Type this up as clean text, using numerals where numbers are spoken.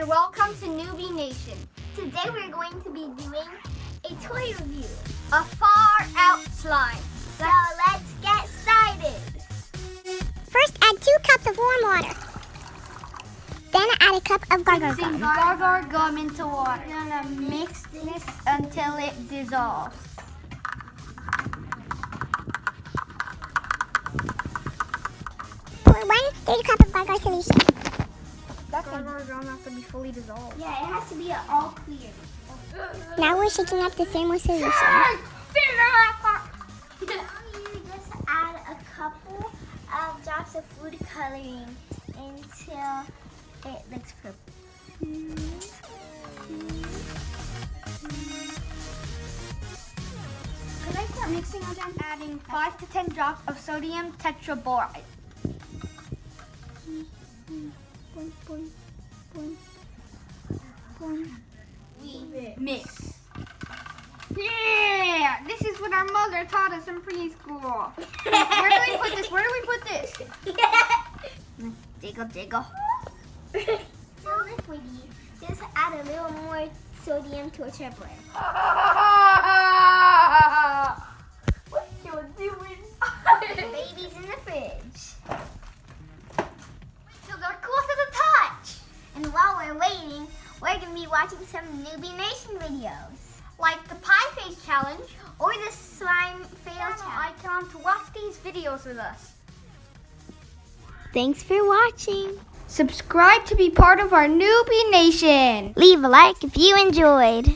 and welcome to Newbie Nation. Today we're going to be doing a toy review. A far out slime. So let's get started. First, add 2 cups of warm water. Then add a cup of gargle Mixing gum. gargle gum into water. We're gonna mix this until it dissolves. Pour 1/3 cup of gargle solution. Gargle gum has to be fully dissolved. Yeah, it has to be all clear. Now we're shaking up the thermal solution. You just add a couple of drops of food coloring until it looks purple. Could I start mixing again? Adding 5 to 10 drops of sodium tetraboride. Mix. Yeah! This is what our mother taught us in preschool. Where do we put this? Where do we put this? Jiggle, jiggle. So liquidy. Just add a little more sodium tetraboride. What you doing? Baby's in the fridge. So they're cool to the touch. And while we're waiting, we're going to be watching some Newbie Nation videos. Like the pie face challenge Or the slime fail channel challenge. icon to watch these videos with us. Thanks for watching. Subscribe to be part of our Newbie Nation. Leave a like if you enjoyed.